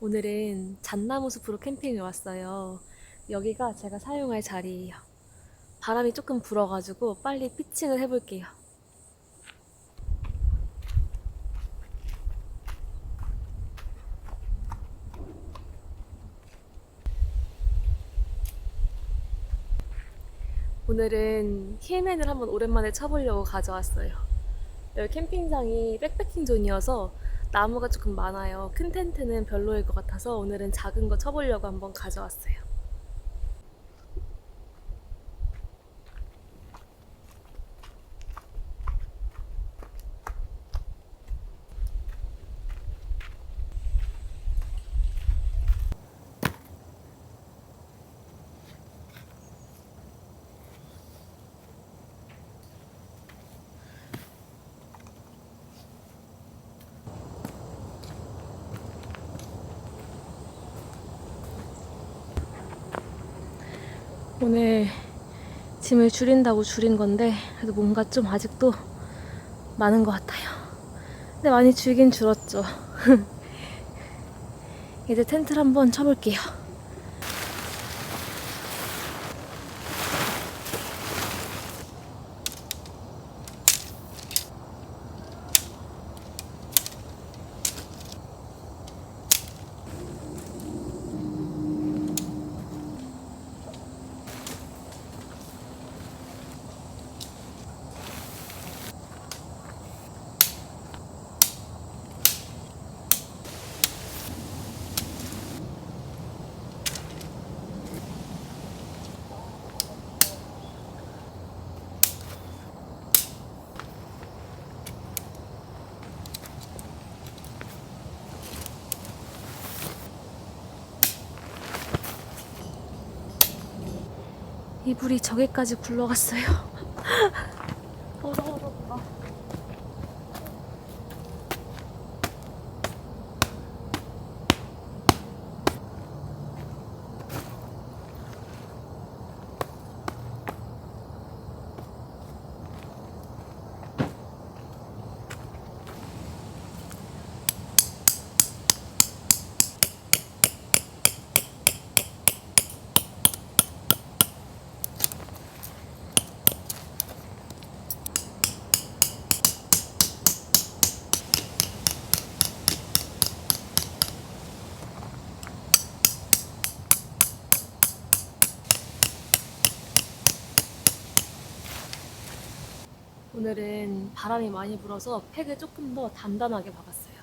오늘은 잣나무 숲으로 캠핑에 왔어요. 여기가 제가 사용할 자리예요. 바람이 조금 불어가지고 빨리 피칭을 해볼게요. 오늘은 힐맨을 한번 오랜만에 쳐보려고 가져왔어요. 여기 캠핑장이 백패킹 존이어서 나무가 조금 많아요. 큰 텐트는 별로일 것 같아서 오늘은 작은 거 쳐보려고 한번 가져왔어요. 오늘 짐을 줄인다고 줄인 건데 그래도 뭔가 좀 아직도 많은 것 같아요. 근데 많이 줄긴 줄었죠. 이제 텐트를 한번 쳐볼게요. 이불이 저기까지 굴러갔어요. 더러워졌다. 오늘은 바람이 많이 불어서 팩을 조금 더 단단하게 박았어요.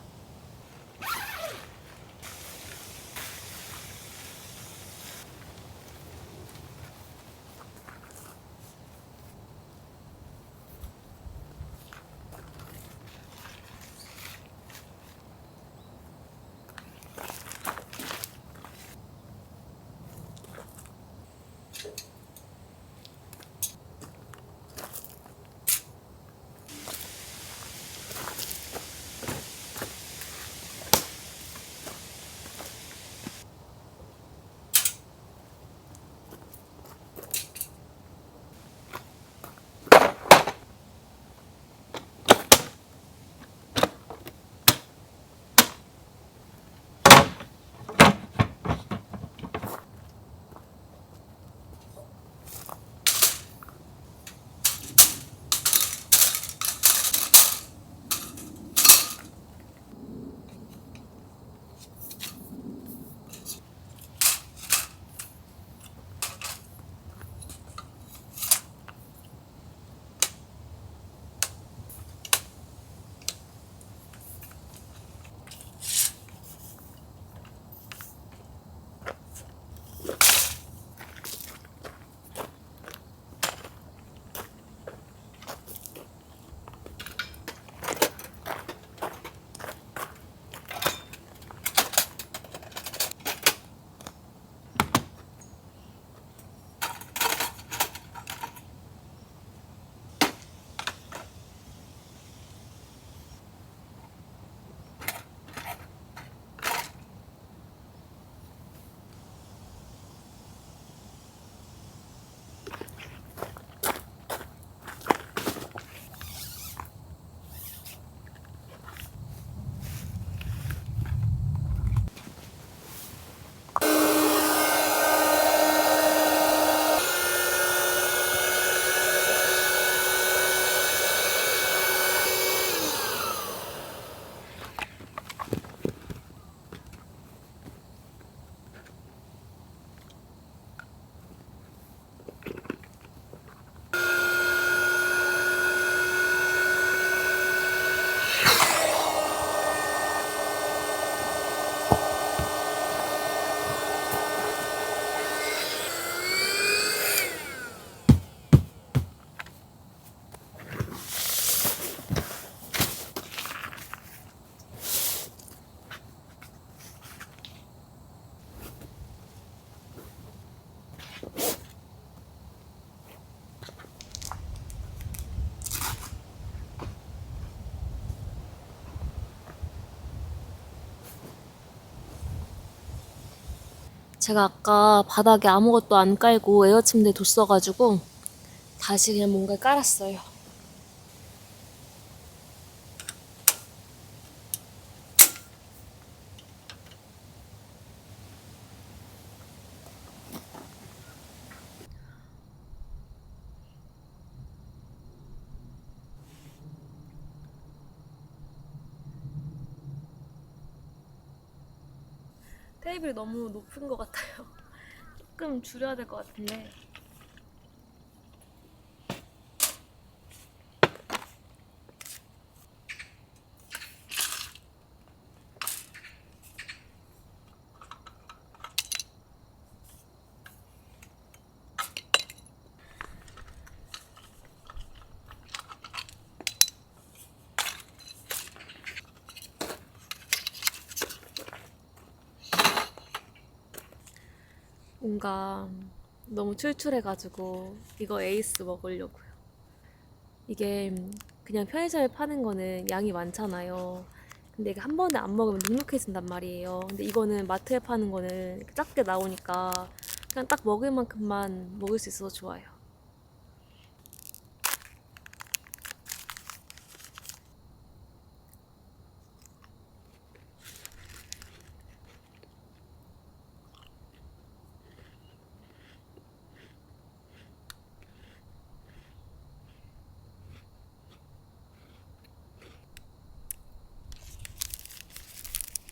제가 아까 바닥에 아무것도 안 깔고 에어침대 뒀어가지고 다시 그냥 뭔가 깔았어요. 테이블이 너무 높은 것 같아요. 조금 줄여야 될 것 같은데. 뭔가 너무 출출해가지고 이거 에이스 먹으려고요. 이게 그냥 편의점에 파는 거는 양이 많잖아요. 근데 이게 한 번에 안 먹으면 눅눅해진단 말이에요. 근데 이거는 마트에 파는 거는 이렇게 작게 나오니까 그냥 딱 먹을 만큼만 먹을 수 있어서 좋아요.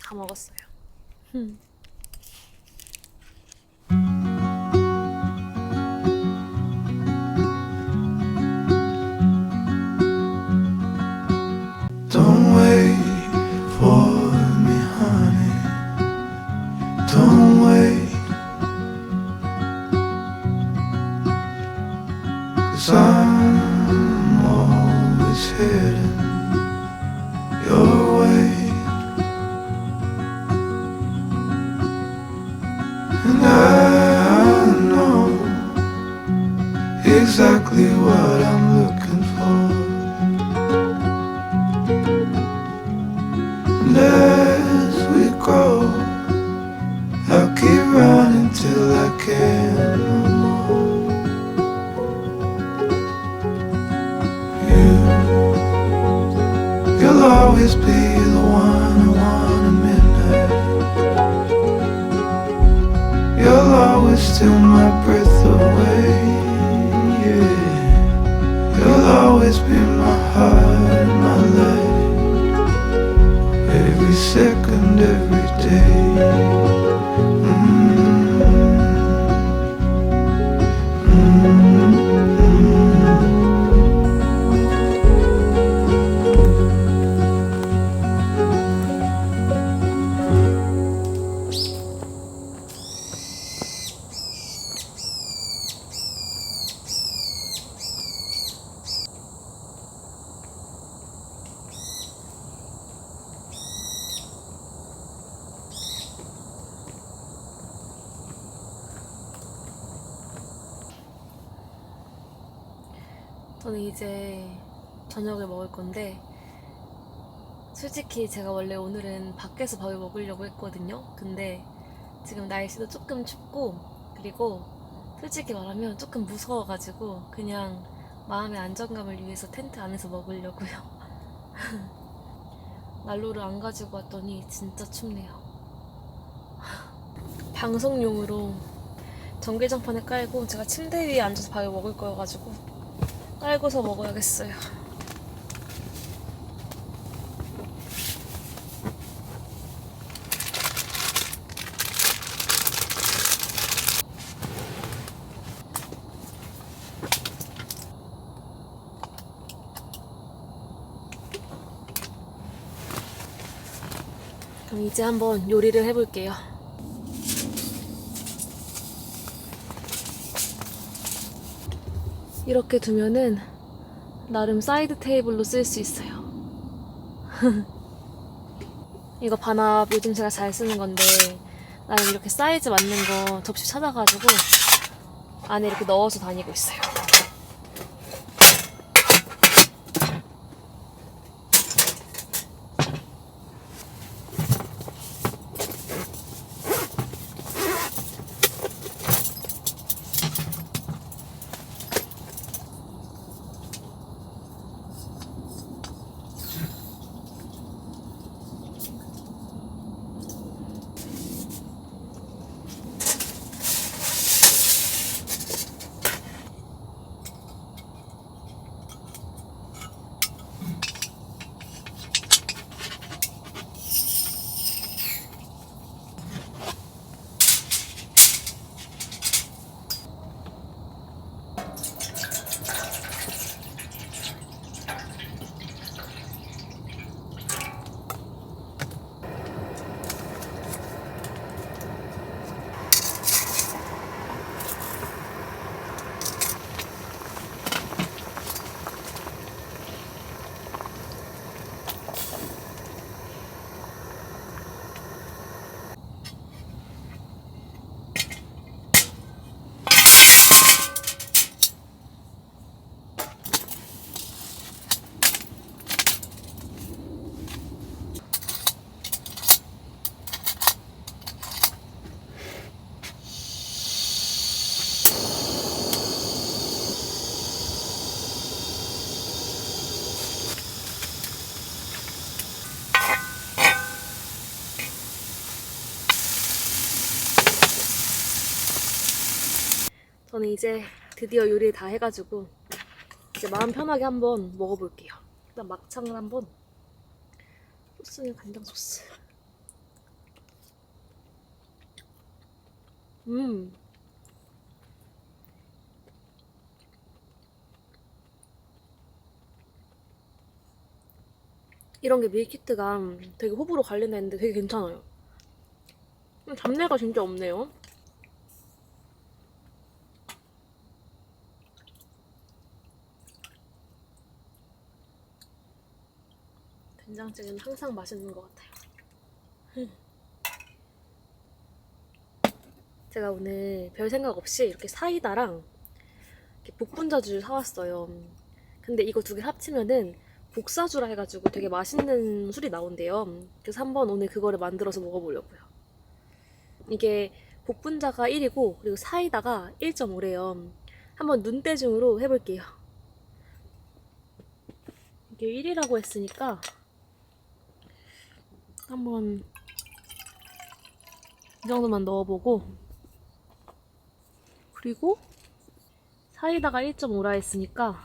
다 먹었어요. Don't wait for me, honey. Don't wait, 'cause I'm always heading your way. And I know exactly what I'm looking for. And as we grow, I'll keep running till I can't no more. You'll always be the one I want at midnight. You'll always steal my breath away, yeah. You'll always be my heart, my life, every second, every day. 저는 이제 저녁을 먹을 건데 솔직히 제가 원래 오늘은 밖에서 밥을 먹으려고 했거든요. 근데 지금 날씨도 조금 춥고 그리고 솔직히 말하면 조금 무서워가지고 그냥 마음의 안정감을 위해서 텐트 안에서 먹으려고요. 난로를 안 가지고 왔더니 진짜 춥네요. 방송용으로 전기장판을 깔고 제가 침대 위에 앉아서 밥을 먹을 거여가지고 깔고서 먹어야겠어요. 그럼 이제 한번 요리를 해볼게요. 이렇게 두면은 나름 사이드 테이블로 쓸 수 있어요. 이거 반합 요즘 제가 잘 쓰는 건데 나름 이렇게 사이즈 맞는 거 접시 찾아가지고 안에 이렇게 넣어서 다니고 있어요. 저는 이제 드디어 요리를 다 해가지고 이제 마음 편하게 한번 먹어볼게요. 일단 막창을 한번. 소스는 간장 소스. 음. 이런 게 밀키트가 되게 호불호 갈린다는데 되게 괜찮아요. 잡내가 진짜 없네요. 된장찌개는 항상 맛있는 것 같아요. 제가 오늘 별 생각 없이 이렇게 사이다랑 이렇게 복분자주를 사왔어요. 근데 이거 두 개 합치면은 복사주라 해가지고 되게 맛있는 술이 나온대요. 그래서 한번 오늘 그거를 만들어서 먹어보려고요. 이게 복분자가 1이고 그리고 사이다가 1.5래요. 한번 눈대중으로 해볼게요. 이게 1이라고 했으니까 한번 이 정도만 넣어보고, 그리고 사이다가 1.5라 했으니까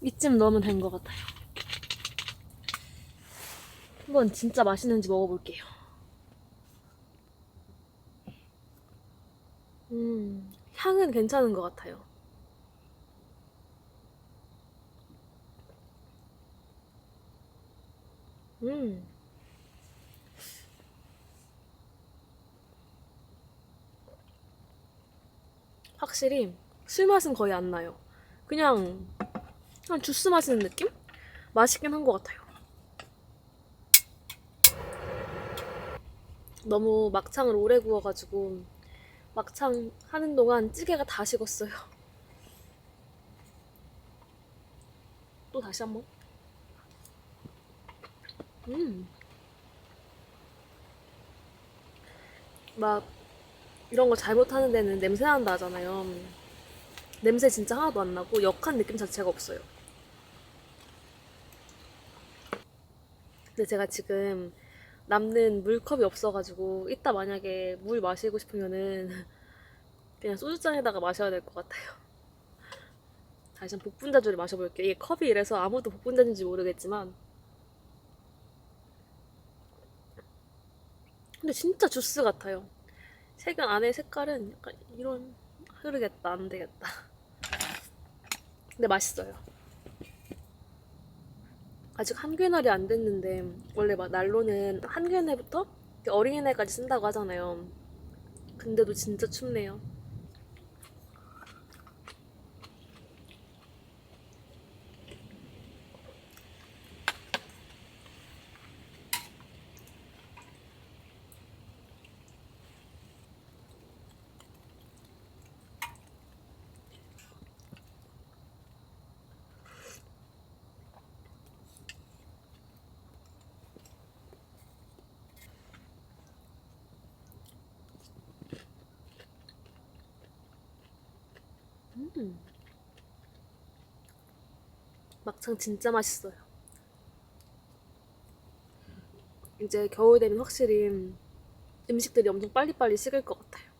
이쯤 넣으면 된 것 같아요. 한번 진짜 맛있는지 먹어볼게요. 향은 괜찮은 것 같아요. 음, 확실히 술 맛은 거의 안 나요. 그냥 주스 마시는 느낌? 맛있긴 한 것 같아요. 너무 막창을 오래 구워가지고 막창 하는 동안 찌개가 다 식었어요. 또 다시 한번. 막 이런 거 잘못하는 데는 냄새 난다 하잖아요. 냄새 진짜 하나도 안 나고 역한 느낌 자체가 없어요. 근데 제가 지금 남는 물컵이 없어가지고 이따 만약에 물 마시고 싶으면은 그냥 소주잔에다가 마셔야 될 것 같아요. 다시 한번 복분자주를 마셔볼게요. 이게 컵이 이래서 아무도 복분자인지 모르겠지만, 근데 진짜 주스 같아요. 색은 안에 색깔은 약간 이런, 흐르겠다 안 되겠다. 근데 맛있어요. 아직 한 괴날이 안 됐는데 원래 막 난로는 한 괴날부터 어린이날까지 쓴다고 하잖아요. 근데도 진짜 춥네요. 막창 진짜 맛있어요. 이제 겨울 되면 확실히 음식들이 엄청 빨리빨리 식을 것 같아요.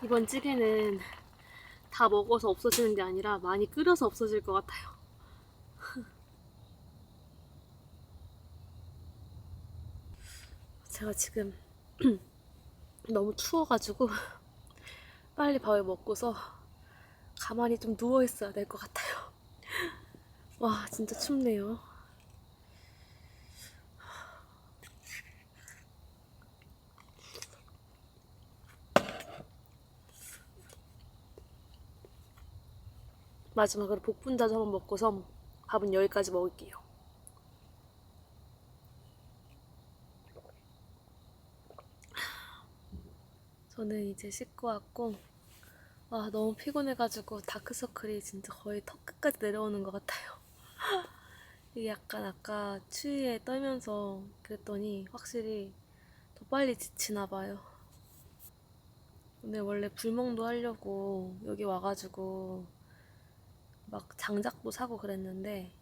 이번 찌개는 다 먹어서 없어지는 게 아니라 많이 끓여서 없어질 것 같아요. 제가 지금 너무 추워가지고 빨리 밥을 먹고서 가만히 좀 누워 있어야 될 것 같아요. 와, 진짜 춥네요. 마지막으로 복분자주 한번 먹고서 밥은 여기까지 먹을게요. 저는 이제 씻고 왔고, 와, 너무 피곤해가지고 다크서클이 진짜 거의 턱 끝까지 내려오는 것 같아요. 이게 약간 아까 추위에 떨면서 그랬더니 확실히 더 빨리 지치나 봐요. 오늘 원래 불멍도 하려고 여기 와가지고 막 장작도 사고 그랬는데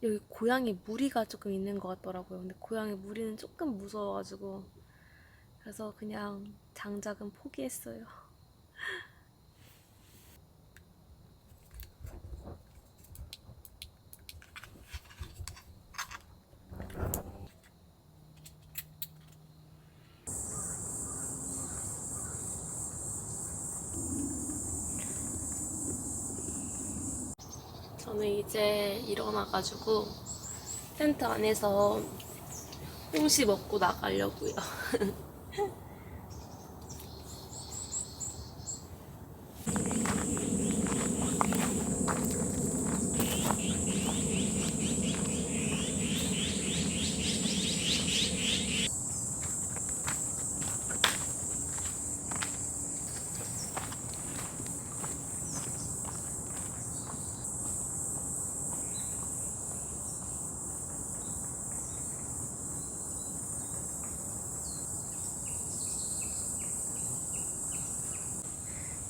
여기 고양이 무리가 조금 있는 것 같더라고요. 근데 고양이 무리는 조금 무서워가지고 그래서 그냥 장작은 포기했어요. 저는 이제 일어나가지고 텐트 안에서 홍시 먹고 나가려고요.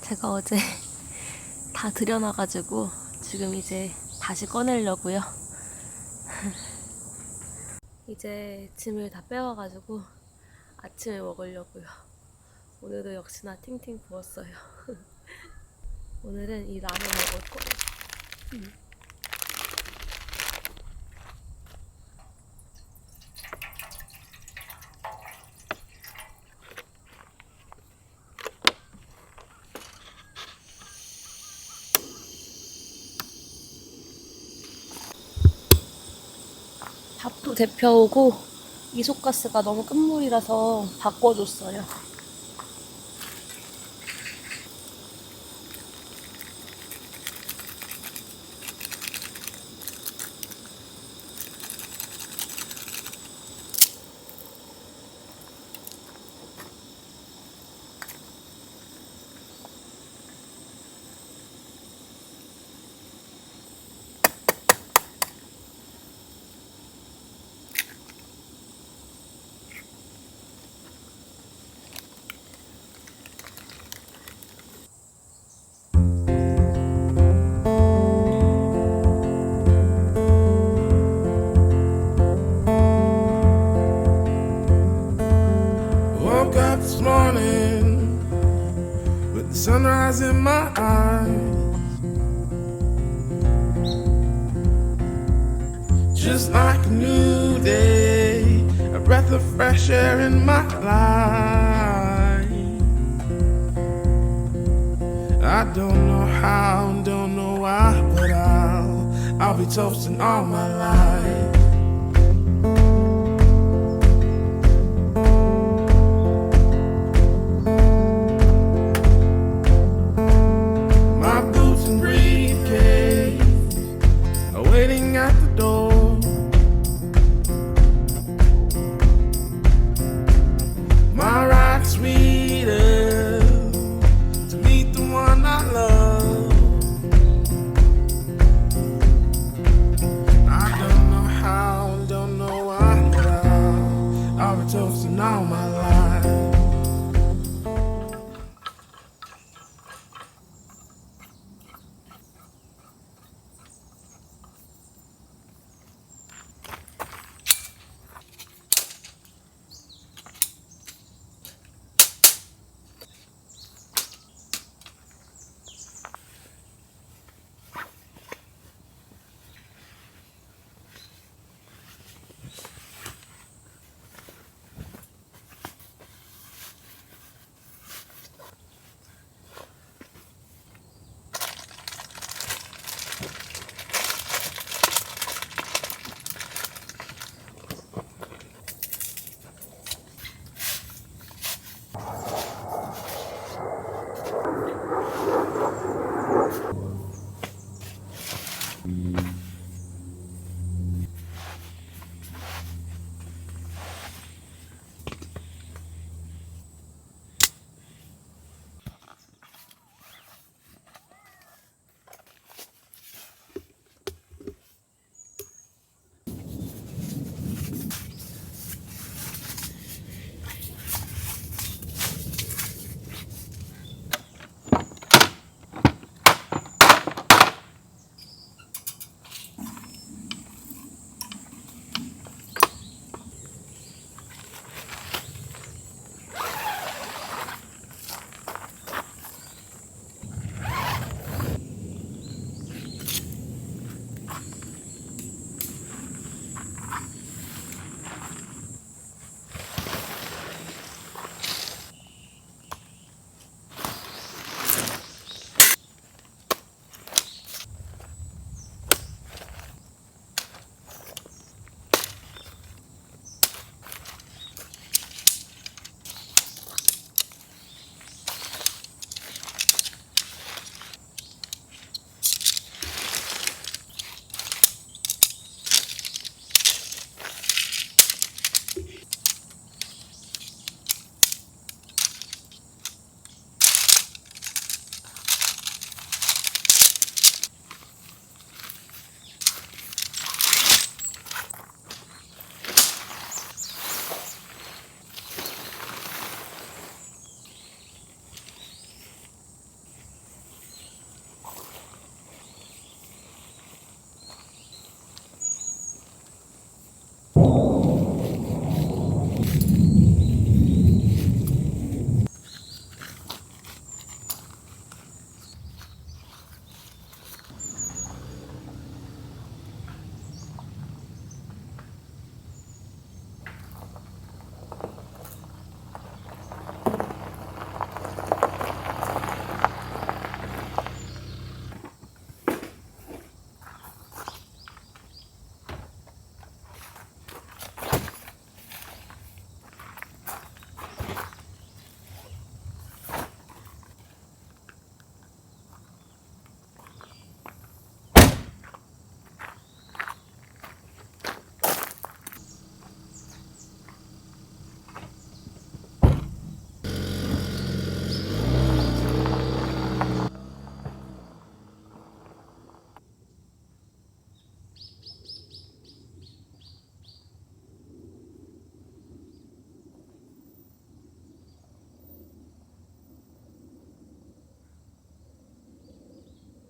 제가 어제 다 들여놔가지고 지금 이제 다시 꺼내려고요. 이제 짐을 다 빼와가지고 아침에 먹으려고요. 오늘도 역시나 팅팅 부었어요. 오늘은 이 라면 먹을 거예요. 밥도 데펴오고 이소가스가 너무 끝물이라서 바꿔줬어요. Woke up this morning with the sunrise in my eyes. Just like a new day, a breath of fresh air in my life. I don't know how, don't know why, but I'll be toasting all my life. My boots and briefcase are waiting at the door.